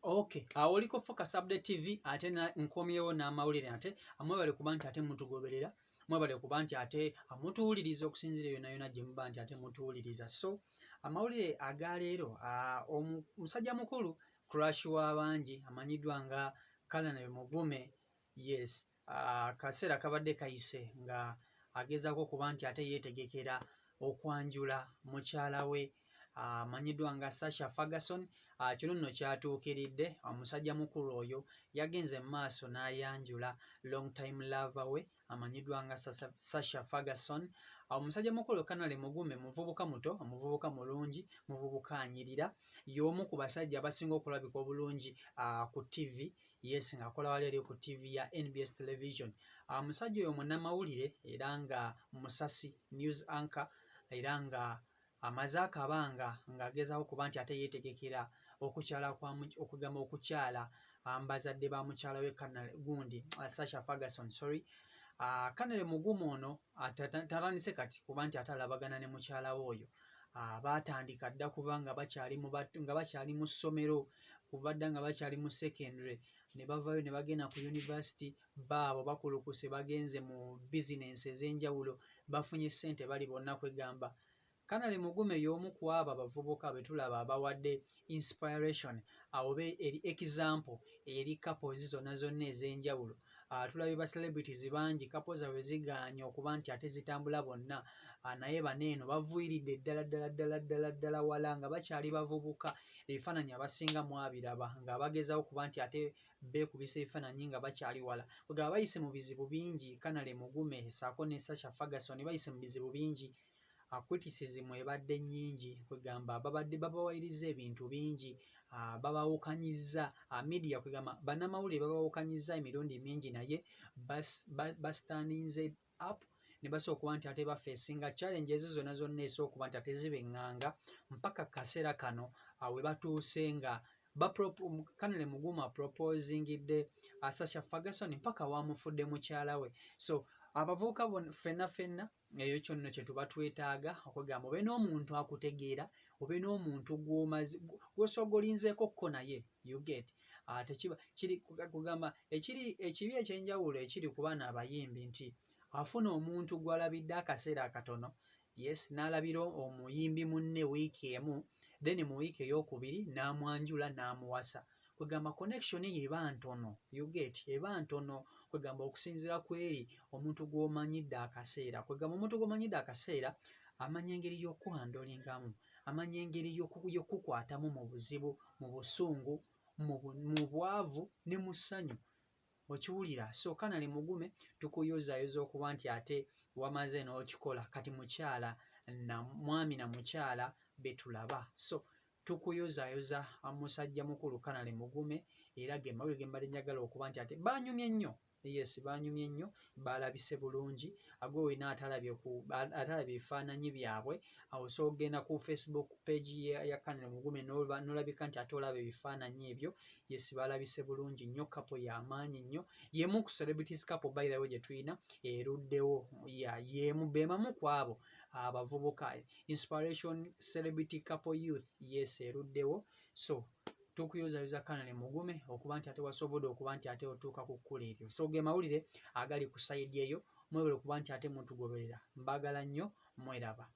Okay, oliko Focus Update TV ate nkomyewo n'amawulire ate amwebale kuba nti ate mutugoberera mwebale kuba nti ate mutuwuliriza okusinzira yonna yonna gye muba nti ate mutuwuliriza. So amawulire agaleero omusajja mukulu Crush w'abangi amanyiddwa nga Colonel Mugume, yes, akaseera kabadde kayise nga agezaako okuba nti ate yeetegekera okwanjula mukyala we amanyiddwa nga Sasha Ferguson. Kino nno kyatuukiridde, omusajja mukulu oyo yagenze mu maaso n'ayanjula long time lover we amanyiddwa nga Sasha Ferguson. Omusajja mukulu Colonel Mugume muvubuka muto, omuvubuka mulungi, muvubuka anyirira, y'omu ku basajja abasinga okulabika obulungi ku TV, yes, ng'akola wali eri ku TV ya NBS Television. Omusajja oyo munnamawulire era nga musasi, news anchor, era nga amaze akabanga ng'agezaako kuba nti ate yeetegekera okugamba okukyala bazadde ba mukyala we gundi Sasha Ferguson, sorry. Colonel Mugume ono tatandise kati kuba nti ate alabagana ne mukyala we oyo. Baatandika dda kuba nga bakyali mu ssomero, kuva dda nga bakyali mu secondary, ne bavaayo ne bagenda ku university, baabo bakulukuse bagenze mu bizinensi ez'enjawulo, bafunye ssente bali bonna kwegamba. Colonel Mugume y'omu ku abo abavubuka be tulaba abawadde inspiration oba eri example eri couples zonna ez'enjawulo. Tulabye ba celebrities bangi couples zaabwe zigaanye okuba nti ate zitambula bonna, naye baneeno baviiridde ddala wala nga bakyali bavubuka. Ebifaananyi abasinga mwabiraba nga bagezaako kuba nti ate beekubisa ebifaananyi nga bakyali wala. Kwegamba bayise mu bizibu bingi, Colonel Mugume ssaako ne Sasha Ferguson bayise mu bizibu bingi. Criticism ebadde nnyingi, kwegamba babadde babawayiriza ebintu bingi, babawukanyizza media, kwegamba bannamawulire babawukanyizza emirundi mingi, naye bastandinze up ne basobola okuba nti ate bafeesinga challenge ezo zonna esobola okuba nti ate zibeŋŋanga mpaka kaseera kano we batuuse nga Colonel Mugume aproposingidde Sasha Ferguson mpaka wamufudde mukyala we. So abavubuka ffenna eyo kyonna kye tuba twetaaga okugamba obe n'omuntu akutegeera, obe n'omuntu gw'osooka olinzeeko kko naye, you get. Kugamba ekibi ekyenjawulo ekiri ku baana abayimbi nti afuna omuntu gw'alabidde akaseera akatono, yes, n'alabira omuyimbi munne wiiki emu, then mu wiiki ey'okubiri n'amwanjula n'amuwasa. Kwegamba connection eba ntono, you get, eba ntono, kwegamba okusinziira ku eri omuntu gw'omanyidde akaseera. Kwegamba omuntu gw'omanyidde akaseera amanya engeri y'okukwandolingamu, amanya engeri y'okukukwatamu mu buzibu, mu busungu, mu bwavu ne mu ssanyu. Okiwulira? So Colonel Mugume tukuyozaayoza okuba nti ate wamaze n'okikola kati mukyala na mwami na mukyala betulaba. So tukuyozaayoza musajja mukulu Colonel Mugume, era ge mawulire ge mbadde njagala okuba nti ate baanyumye nnyo. Yes, baanyumye nnyo, baalabise bulungi. Agwe wena atalabye ebifaananyi byabwe, awo so ogenda ku Facebook page ya Colonel Mugume n'olabika nti ate olaba ebifaananyi ebyo. Yes, baalabise bulungi nnyo, couple y'amaanyi nnyo, y'emu ku celebrities couple by the way gye tulina eruddewo, y'emu beemamu ku abo abavubuka inspiration celebrity couple youth, yes, eruddewo. So tukuyozaayoza Colonel Mugume okuba nti ate wasobodde okuba nti ate otuuka ku kkula eryo. So ge mawulire agali ku sayidi eyo, mwebale okuba nti ate mutugoberera. Mbaagala nnyo, mweraba.